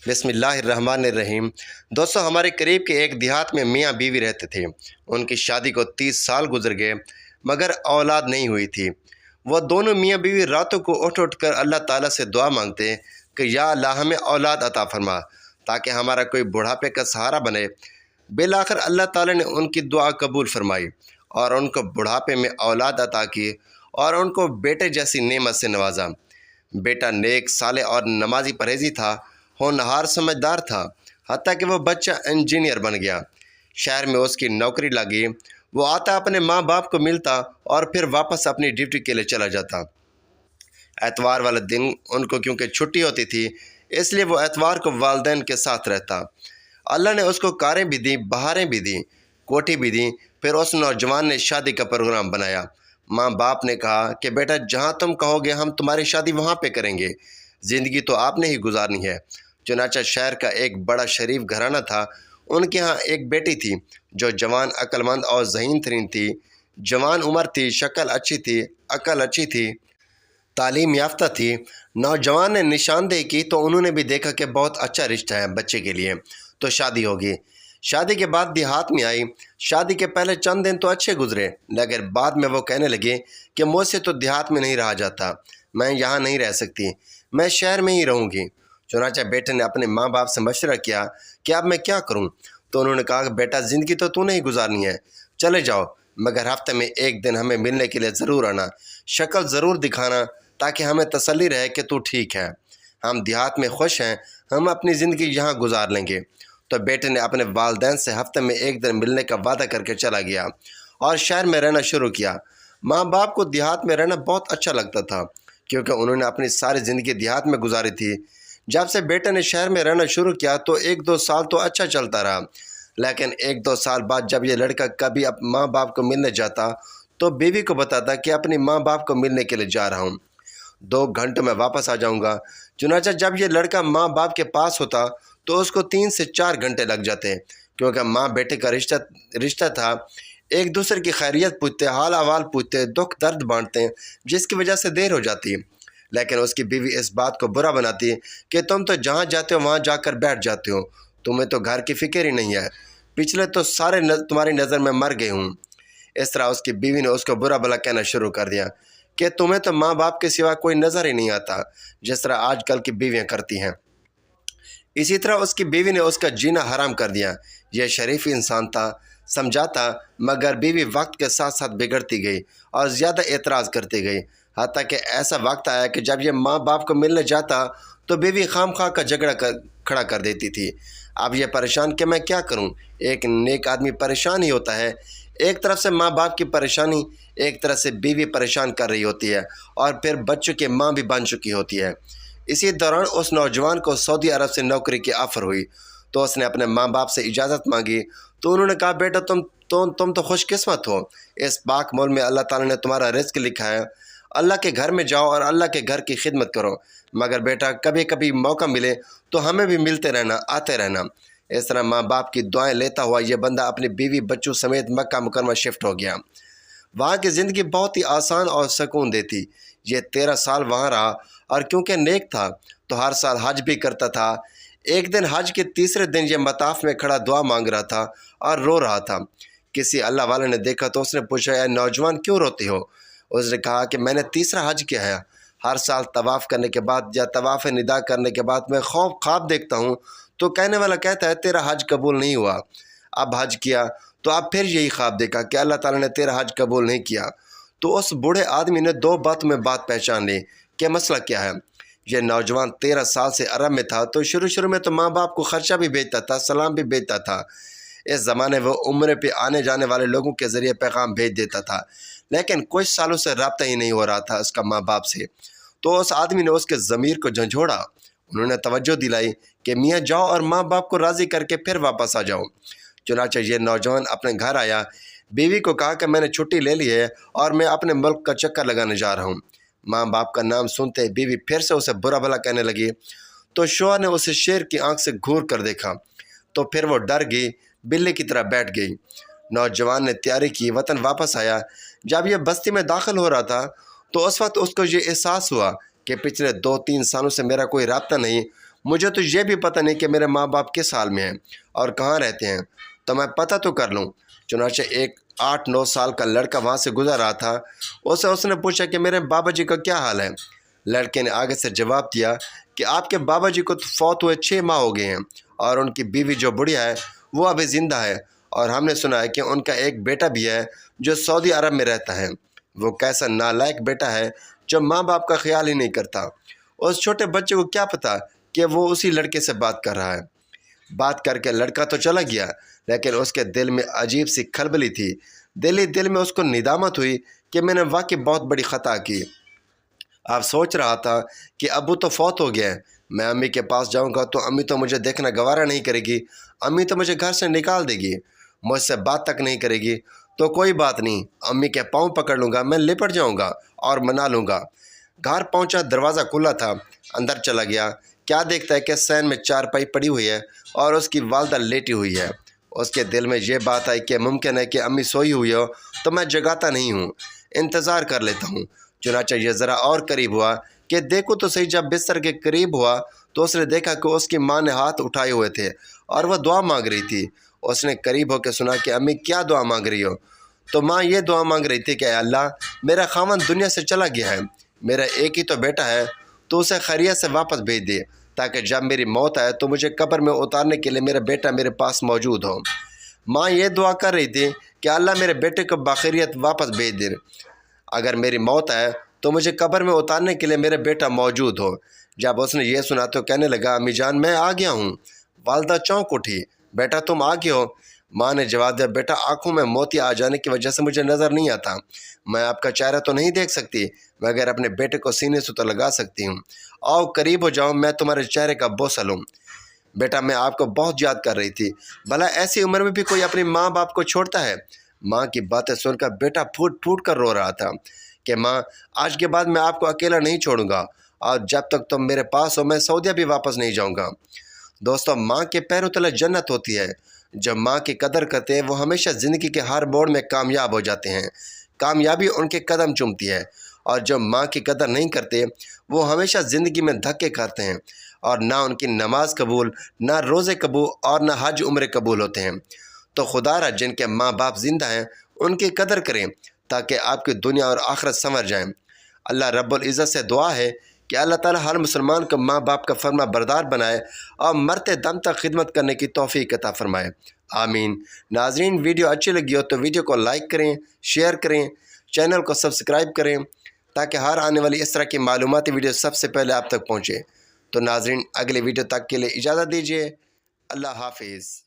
بسم اللہ الرحمن الرحیم۔ دوستو، ہمارے قریب کے ایک دیہات میں میاں بیوی رہتے تھے۔ ان کی شادی کو 30 سال گزر گئے مگر اولاد نہیں ہوئی تھی۔ وہ دونوں میاں بیوی راتوں کو اٹھ کر اللہ تعالیٰ سے دعا مانگتے کہ یا اللہ ہمیں اولاد عطا فرما تاکہ ہمارا کوئی بڑھاپے کا سہارا بنے۔ بالآخر اللہ تعالیٰ نے ان کی دعا قبول فرمائی اور ان کو بڑھاپے میں اولاد عطا کی اور ان کو بیٹے جیسی نعمت سے نوازا۔ بیٹا نیک، صالح اور نمازی پرہیزی تھا، ہونہار سمجھدار تھا، حتیٰ کہ وہ بچہ انجینئر بن گیا۔ شہر میں اس کی نوکری لگی۔ وہ آتا اپنے ماں باپ کو ملتا اور پھر واپس اپنی ڈیوٹی کے لیے چلا جاتا۔ اتوار والے دن ان کو کیونکہ چھٹی ہوتی تھی، اس لیے وہ اتوار کو والدین کے ساتھ رہتا۔ اللہ نے اس کو کاریں بھی دیں، بہاریں بھی دیں، کوٹھی بھی دیں۔ پھر اس نوجوان نے شادی کا پروگرام بنایا۔ ماں باپ نے کہا کہ بیٹا جہاں تم کہو گے ہم تمہاری شادی وہاں پہ کریں گے، زندگی تو آپ نے ہی گزارنی ہے۔ چنانچہ شہر کا ایک بڑا شریف گھرانہ تھا۔ ان کے ہاں ایک بیٹی تھی جو جوان، عقل مند اور ذہین ترین تھی۔ جوان عمر تھی، شکل اچھی تھی، عقل اچھی تھی، تعلیم یافتہ تھی۔ نوجوان نے نشاندہی کی تو انہوں نے بھی دیکھا کہ بہت اچھا رشتہ ہے بچے کے لیے، تو شادی ہوگی۔ شادی کے بعد دیہات میں آئی۔ شادی کے پہلے چند دن تو اچھے گزرے، لیکن بعد میں وہ کہنے لگی کہ مجھ سے تو دیہات میں نہیں رہا جاتا، میں یہاں نہیں رہ سکتی، میں شہر میں ہی رہوں گی۔ چنانچہ بیٹے نے اپنے ماں باپ سے مشورہ کیا کہ اب میں کیا کروں، تو انہوں نے کہا کہ بیٹا زندگی تو نے ہی گزارنی ہے، چلے جاؤ، مگر ہفتے میں ایک دن ہمیں ملنے کے لیے ضرور آنا، شکل ضرور دکھانا تاکہ ہمیں تسلی رہے کہ تو ٹھیک ہے۔ ہم دیہات میں خوش ہیں، ہم اپنی زندگی یہاں گزار لیں گے۔ تو بیٹے نے اپنے والدین سے ہفتے میں ایک دن ملنے کا وعدہ کر کے چلا گیا اور شہر میں رہنا شروع کیا۔ ماں باپ کو دیہات میں رہنا بہت اچھا لگتا تھا کیونکہ انہوں نے اپنی ساری زندگی دیہات میں گزاری تھی۔ جب سے بیٹے نے شہر میں رہنا شروع کیا تو 1-2 سال تو اچھا چلتا رہا، لیکن 1-2 سال بعد جب یہ لڑکا کبھی ماں باپ کو ملنے جاتا تو بیوی کو بتاتا کہ اپنی ماں باپ کو ملنے کے لیے جا رہا ہوں، 2 گھنٹوں میں واپس آ جاؤں گا۔ چنانچہ جب یہ لڑکا ماں باپ کے پاس ہوتا تو اس کو 3 سے 4 گھنٹے لگ جاتے، کیونکہ ماں بیٹے کا رشتہ تھا۔ ایک دوسرے کی خیریت پوچھتے، حال احوال پوچھتے، دکھ درد بانٹتے، جس کی وجہ سے دیر ہو جاتی۔ لیکن اس کی بیوی اس بات کو برا بناتی کہ تم تو جہاں جاتے ہو وہاں جا کر بیٹھ جاتے ہو، تمہیں تو گھر کی فکر ہی نہیں ہے، پچھلے تو سارے تمہاری نظر میں مر گئے ہوں۔ اس طرح اس کی بیوی نے اس کو برا بھلا کہنا شروع کر دیا کہ تمہیں تو ماں باپ کے سوا کوئی نظر ہی نہیں آتا، جس طرح آج کل کی بیویاں کرتی ہیں۔ اسی طرح اس کی بیوی نے اس کا جینا حرام کر دیا۔ یہ شریف انسان تھا، سمجھاتا، مگر بیوی وقت کے ساتھ ساتھ بگڑتی گئی اور زیادہ اعتراض کرتی گئی، حتیٰ کہ ایسا وقت آیا کہ جب یہ ماں باپ کو ملنے جاتا تو بیوی خام خواہ کا جھگڑا کھڑا کر دیتی تھی۔ اب یہ پریشان کہ میں کیا کروں۔ ایک نیک آدمی پریشان ہی ہوتا ہے۔ ایک طرف سے ماں باپ کی پریشانی، ایک طرف سے بیوی پریشان کر رہی ہوتی ہے اور پھر بچوں کی ماں بھی بن چکی ہوتی ہے۔ اسی دوران اس نوجوان کو سعودی عرب سے نوکری کی آفر ہوئی تو اس نے اپنے ماں باپ سے اجازت مانگی، تو انہوں نے کہا بیٹا تم تو خوش قسمت ہو، اس پاک ملک میں اللہ تعالیٰ نے تمہارا رزق لکھا ہے، اللہ کے گھر میں جاؤ اور اللہ کے گھر کی خدمت کرو، مگر بیٹا کبھی کبھی موقع ملے تو ہمیں بھی ملتے رہنا، آتے رہنا۔ اس طرح ماں باپ کی دعائیں لیتا ہوا یہ بندہ اپنی بیوی بچوں سمیت مکہ مکرمہ شفٹ ہو گیا۔ وہاں کی زندگی بہت ہی آسان اور سکون دیتی۔ یہ 13 سال وہاں رہا اور کیونکہ نیک تھا تو ہر سال حج بھی کرتا تھا۔ ایک دن حج کے تیسرے دن یہ مطاف میں کھڑا دعا مانگ رہا تھا اور رو رہا تھا۔ کسی اللہ والے نے دیکھا تو اس نے پوچھا اے نوجوان کیوں روتے ہو؟ اس نے کہا کہ میں نے تیسرا حج کیا ہے، ہر سال طواف کرنے کے بعد یا طواف ندا کرنے کے بعد میں خواب دیکھتا ہوں تو کہنے والا کہتا ہے تیرا حج قبول نہیں ہوا۔ اب حج کیا تو اب پھر یہی خواب دیکھا کہ اللہ تعالیٰ نے تیرا حج قبول نہیں کیا۔ تو اس بوڑھے آدمی نے 2 باتوں میں بات پہچان لی کہ مسئلہ کیا ہے۔ یہ نوجوان 13 سال سے عرب میں تھا تو شروع میں تو ماں باپ کو خرچہ بھی بھیجتا تھا، سلام بھی بھیجتا تھا۔ اس زمانے وہ عمرے پہ آنے جانے والے لوگوں کے ذریعے پیغام بھیج دیتا تھا، لیکن کچھ سالوں سے رابطہ ہی نہیں ہو رہا تھا اس کا ماں باپ سے۔ تو اس آدمی نے اس کے ضمیر کو جھنجھوڑا۔ انہوں نے توجہ دلائی کہ میاں جاؤ اور ماں باپ کو راضی کر کے پھر واپس آ جاؤ۔ چنانچہ یہ نوجوان اپنے گھر آیا، بیوی کو کہا کہ میں نے چھٹی لے لی ہے اور میں اپنے ملک کا چکر لگانے جا رہا ہوں۔ ماں باپ کا نام سنتے بیوی پھر سے اسے برا بھلا کہنے لگی تو شوہر نے اسے شیر کی آنکھ سے گھور کر دیکھا تو پھر وہ ڈر گئی، بلی کی طرح بیٹھ گئی۔ نوجوان نے تیاری کی، وطن واپس آیا۔ جب یہ بستی میں داخل ہو رہا تھا تو اس وقت اس کو یہ احساس ہوا کہ پچھلے 2-3 سالوں سے میرا کوئی رابطہ نہیں، مجھے تو یہ بھی پتہ نہیں کہ میرے ماں باپ کس حال میں ہیں اور کہاں رہتے ہیں، تو میں پتہ تو کر لوں۔ چنانچہ ایک 8-9 سال کا لڑکا وہاں سے گزر رہا تھا۔ اس نے پوچھا کہ میرے بابا جی کا کیا حال ہے؟ لڑکے نے آگے سے جواب دیا کہ آپ کے بابا جی کو تو فوت ہوئے 6 ماہ ہو گئے ہیں، اور ان کی بیوی جو بڑھیا ہے وہ ابھی زندہ ہے، اور ہم نے سنا ہے کہ ان کا ایک بیٹا بھی ہے جو سعودی عرب میں رہتا ہے۔ وہ کیسا نالائق بیٹا ہے جو ماں باپ کا خیال ہی نہیں کرتا۔ اس چھوٹے بچے کو کیا پتا کہ وہ اسی لڑکے سے بات کر رہا ہے۔ بات کر کے لڑکا تو چلا گیا، لیکن اس کے دل میں عجیب سی کھلبلی تھی۔ دل میں اس کو ندامت ہوئی کہ میں نے واقعی بہت بڑی خطا کی۔ آپ سوچ رہا تھا کہ ابو تو فوت ہو گیا ہے، میں امی کے پاس جاؤں گا تو امی تو مجھے دیکھنا گوارا نہیں کرے گی، امی تو مجھے گھر سے نکال دے گی، مجھ سے بات تک نہیں کرے گی۔ تو کوئی بات نہیں، امی کے پاؤں پکڑ لوں گا، میں لپٹ جاؤں گا اور منا لوں گا۔ گھر پہنچا، دروازہ کھلا تھا، اندر چلا گیا۔ کیا دیکھتا ہے کہ صحن میں چارپائی پڑی ہوئی ہے اور اس کی والدہ لیٹی ہوئی ہے۔ اس کے دل میں یہ بات آئی کہ ممکن ہے کہ امی سوئی ہوئی ہو تو میں جگاتا نہیں ہوں، انتظار کر لیتا ہوں۔ چنانچہ یہ ذرا اور قریب ہوا کہ دیکھو تو صحیح۔ جب بستر کے قریب ہوا تو اس نے دیکھا کہ اس کی ماں نے ہاتھ اٹھائے ہوئے تھے اور وہ دعا مانگ رہی تھی۔ اس نے قریب ہو کے سنا کہ امی کیا دعا مانگ رہی ہو؟ تو ماں یہ دعا مانگ رہی تھی کہ اے اللہ، میرا خاوند دنیا سے چلا گیا ہے، میرا ایک ہی تو بیٹا ہے، تو اسے خیریت سے واپس بھیج دے تاکہ جب میری موت آئے تو مجھے قبر میں اتارنے کے لیے میرا بیٹا میرے پاس موجود ہو۔ ماں یہ دعا کر رہی تھی کہ اللہ میرے بیٹے کو بخیریت واپس بھیج دے، اگر میری موت آئے تو مجھے قبر میں اتارنے کے لیے میرا بیٹا موجود ہو۔ جب اس نے یہ سنا تو کہنے لگا امی جان میں آ گیا ہوں۔ والدہ چونک اٹھی، بیٹا تم آ گئے ہو؟ ماں نے جواب دیا بیٹا آنکھوں میں موتی آ جانے کی وجہ سے مجھے نظر نہیں آتا، میں آپ کا چہرہ تو نہیں دیکھ سکتی مگر اپنے بیٹے کو سینے سے تو لگا سکتی ہوں۔ آؤ قریب ہو جاؤ، میں تمہارے چہرے کا بوسہ لوں۔ بیٹا میں آپ کو بہت یاد کر رہی تھی، بھلا ایسی عمر میں بھی کوئی اپنے ماں باپ کو چھوڑتا ہے؟ ماں کی باتیں سن کر بیٹا پھوٹ پھوٹ کر رو رہا تھا کہ ماں آج کے بعد میں آپ کو اکیلا نہیں چھوڑوں گا، اور جب تک تم میرے پاس ہو میں سعودیہ بھی واپس نہیں جاؤں گا۔ دوستو، ماں کے پیروں تلے جنت ہوتی ہے۔ جب ماں کی قدر کرتے ہیں وہ ہمیشہ زندگی کے ہر موڑ میں کامیاب ہو جاتے ہیں، کامیابی ان کے قدم چومتی ہے، اور جو ماں کی قدر نہیں کرتے وہ ہمیشہ زندگی میں دھکے کھاتے ہیں، اور نہ ان کی نماز قبول، نہ روزے قبول، اور نہ حج عمرے قبول ہوتے ہیں۔ تو خدا را جن کے ماں باپ زندہ ہیں ان کی قدر کریں تاکہ آپ کی دنیا اور آخرت سنور جائیں۔ اللہ رب العزت سے دعا ہے کہ اللہ تعالی ہر مسلمان کو ماں باپ کا فرما بردار بنائے اور مرتے دم تک خدمت کرنے کی توفیق عطا فرمائے، آمین۔ ناظرین، ویڈیو اچھی لگی ہو تو ویڈیو کو لائک کریں، شیئر کریں، چینل کو سبسکرائب کریں تاکہ ہر آنے والی اس طرح کی معلوماتی ویڈیو سب سے پہلے آپ تک پہنچے۔ تو ناظرین، اگلے ویڈیو تک کے لیے اجازت دیجیے، اللہ حافظ۔